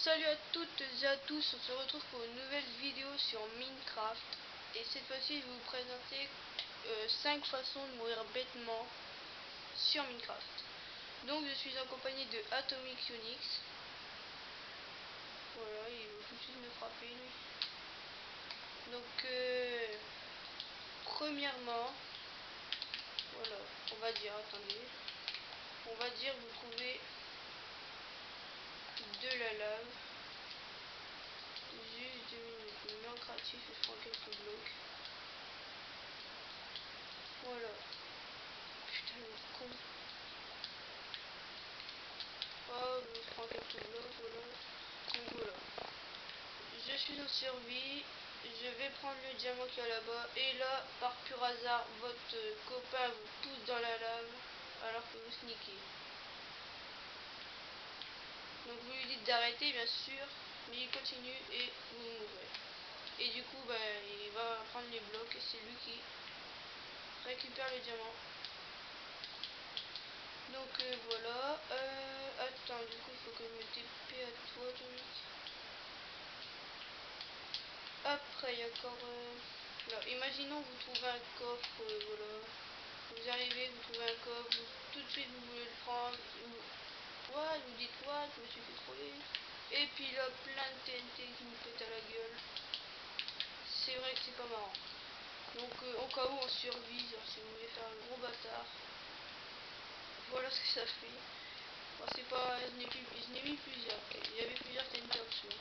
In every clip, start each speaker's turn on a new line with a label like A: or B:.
A: Salut à toutes et à tous, on se retrouve pour une nouvelle vidéo sur Minecraft. Et cette fois-ci, je vais vous présenter 5 façons de mourir bêtement sur Minecraft. Donc je suis en compagnie de Atomic Unix. Voilà, il veut tout de suite me frapper lui. Donc premièrement, voilà, on va dire, attendez, on va dire vous trouvez de la lave. Juste 2 minutes, je me mets en créatif et je prends quelques blocs. Voilà. Putain, le con. Oh, je prends quelques blocs, voilà. Donc voilà. Je suis en survie. Je vais prendre le diamant qu'il y a là-bas. Et là, par pur hasard, votre copain vous pousse dans la lave alors que vous sneakez. Donc vous lui dites d'arrêter, bien sûr. Mais il continue et vous mourrez. Et du coup, il va prendre les blocs et c'est lui qui récupère le diamant. Donc voilà. Attends, du coup, il faut que je me TP à toi, Atomic. Après, il y a encore... là, imaginons vous trouvez un coffre, voilà. Vous arrivez, vous trouvez un coffre, tout de suite vous voulez le prendre. Vous dites what, je me suis fait troller. Et puis là, plein de TNT qui nous pètent à la gueule. C'est vrai que c'est pas marrant. Donc au cas où on survit, genre, si vous voulez faire un gros bâtard, voilà ce que ça fait. Bon, c'est pas, je n'ai mis plusieurs. Il y avait plusieurs TNT en dessous.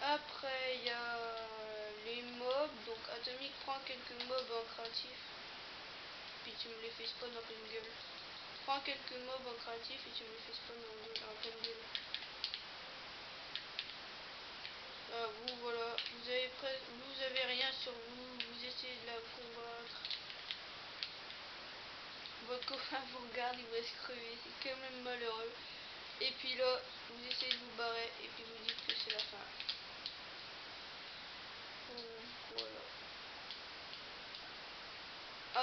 A: Après il y a les mobs. Donc Atomic prend quelques mobs en créatif. Puis tu me les fais spawn en pleine gueule. Prends quelques mobs en créatif et tu me les fais spawn en pleine gueule. Vous voilà, vous avez rien sur vous, vous essayez de la combattre. Votre copain vous regarde, il vous laisse crever, c'est quand même malheureux. Et puis là, vous essayez de vous barrer et puis vous dites que c'est la fin. Voilà.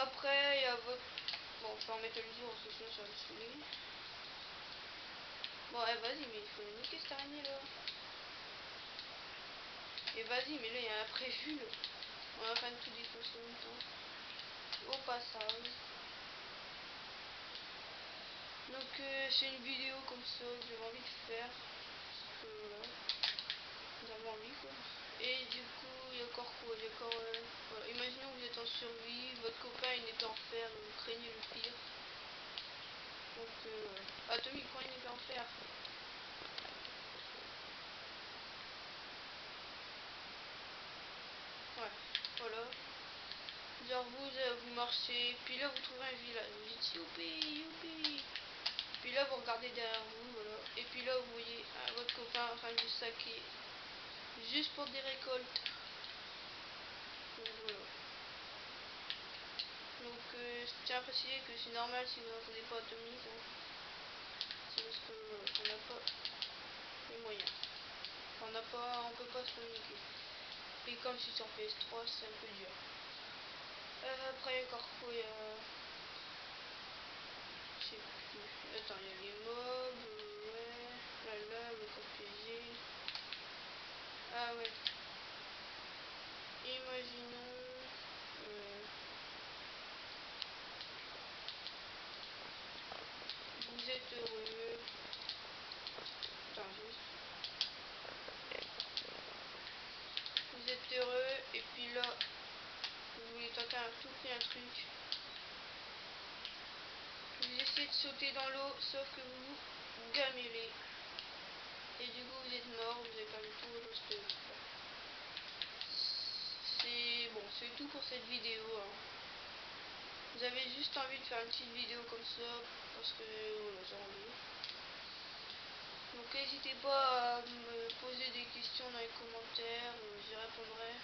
A: Après, il y a votre... Bon, je vais en mettre le jour parce que sinon ça va me saouler. Bon, vas-y, mais il faut le niquer cette araignée là. Et vas-y, mais là il y a un imprévu là. On est en train de tout défoncer en même temps. Au passage. Donc c'est une vidéo comme ça que j'avais envie de faire. Voilà. J'avais envie quoi. Et du coup, il y a encore quoi? Il y a encore... voilà. Imaginons que vous êtes en survie, votre copain il est en fer, vous craignez le pire. Donc Atomic prend une épée en fer. Ouais, voilà. Genre vous marchez, puis là vous trouvez un village, vous dites youpi, youpi. Puis là vous regardez derrière vous, voilà. Et puis là vous voyez votre copain en train de vous saquer juste pour des récoltes. Donc voilà. Donc je tiens à préciser que c'est normal si vous n'entendez pas Atomic. Hein. C'est parce que on n'a pas les moyens. On peut pas se communiquer. Et comme je suis sur PS3, c'est un peu dur. Après il y a encore quoi? Je sais plus. Attends, il y a les mobs, ouais, la lave, le corps piégé. Ah ouais. Imaginons. Vous êtes heureux. Attends, juste. Vous êtes heureux, et puis là, vous voulez tenter à tout prix un truc. Vous essayez de sauter dans l'eau, sauf que vous gamellez. Et du coup, vous êtes mort, vous avez perdu tout votre stuff. C'est bon, c'est tout pour cette vidéo. Hein. Vous avez juste envie de faire une petite vidéo comme ça, parce que voilà, j'ai envie. Donc n'hésitez pas à me poser des questions dans les commentaires, j'y répondrai.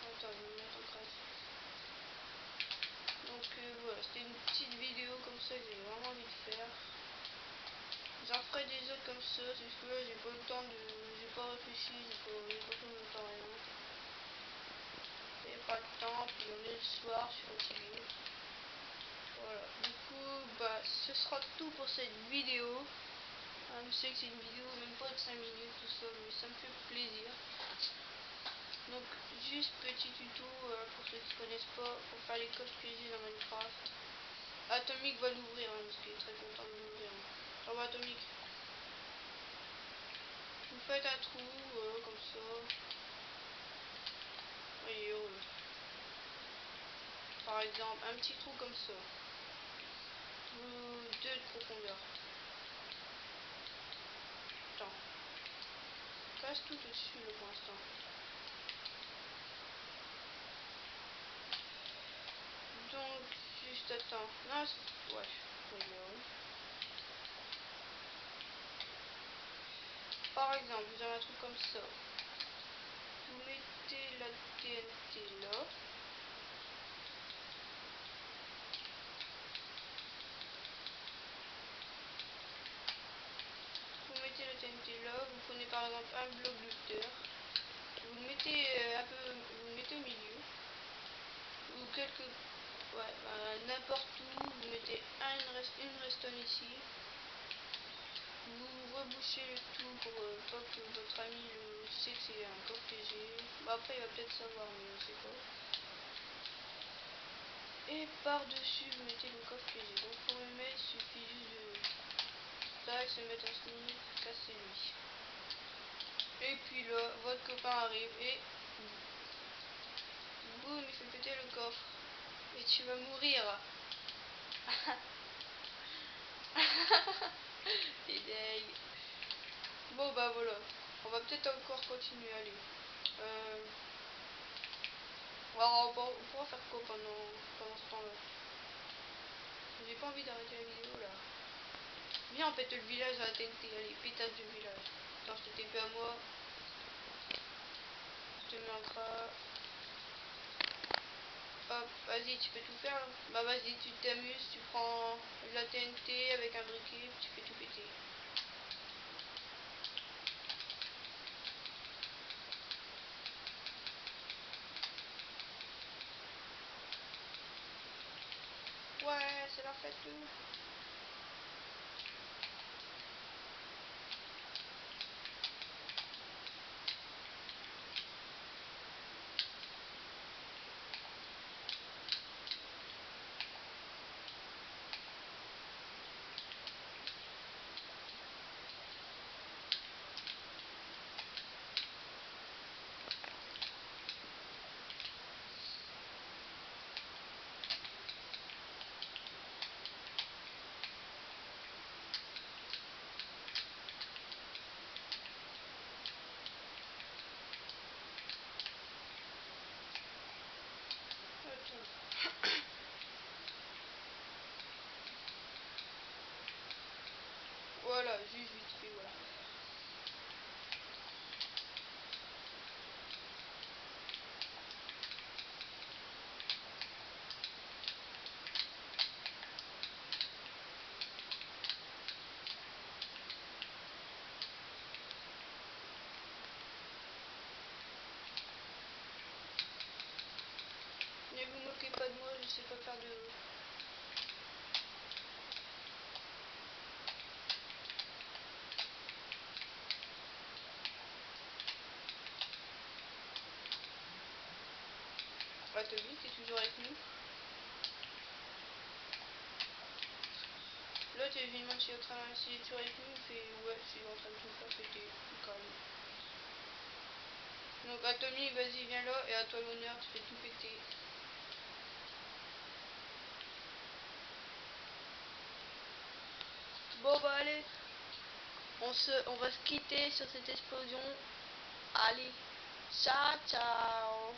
A: Attends, je vais me mettre en créatif. Donc voilà, c'était une petite vidéo comme ça que j'ai vraiment envie de faire. J'en ferai des autres comme ça, c'est juste que là j'ai pas le temps de... J'ai pas réfléchi, j'ai pas fait mon temps rien. J'ai pas le temps, puis on est le soir, je suis fatigué. Voilà, du coup, ce sera tout pour cette vidéo. Je sais que c'est une vidéo même pas de 5 minutes tout ça, mais ça me fait plaisir. Donc juste petit tuto pour ceux qui connaissent pas, pour faire les coffres piégés dans Minecraft. Atomic va l'ouvrir, hein, parce qu'il est très content de l'ouvrir. Au revoir Atomic. Vous faites un trou comme ça. Et par exemple un petit trou comme ça. 2 de profondeur. Attends. Passe tout au-dessus là pour l'instant. Donc juste attends. Non, ouais. Par exemple, vous avez un truc comme ça. Vous mettez la TNT là. Vous mettez la TNT là. Vous prenez par exemple un bloc de terre. Vous le mettez un peu. Vous le mettez au milieu. Ou quelques. Ouais, n'importe où. Vous mettez une redstone ici. Vous rebouchez le tout pour pas que votre ami sait que c'est un coffre piégé. Bah après il va peut-être savoir mais je sais pas. Et par-dessus vous mettez le coffre piégé. Donc pour le mettre il suffit juste de tac, se mettre en slip, casser lui. Et puis là votre copain arrive et boum il fait péter le coffre. Et tu vas mourir. T'es deg. Bon bah voilà. On va peut-être encore continuer, allez. Alors, on pourra faire quoi pendant ce temps-là? J'ai pas envie d'arrêter la vidéo là. Viens, on pète le village à la TNT. Allez, pétage du village. Attends, je te TP à moi. Je te mets un cra. Hop, vas-y, tu peux tout faire là. Bah vas-y, tu t'amuses, tu prends la TNT avec un briquet, tu fais tout péter. Ouais, c'est la fête. Voilà, juste vite fait, voilà. Ne vous moquez pas de moi, je sais pas faire de... Atomic, t'es toujours avec nous? Là, tu je lui demande s'il est toujours avec nous, il fait ouais, je suis en train de tout faire péter, calme. Donc Atomic, vas-y, viens là, et à toi l'honneur, tu fais tout péter. Bon bah allez, on va se quitter sur cette explosion. Allez, ciao ciao.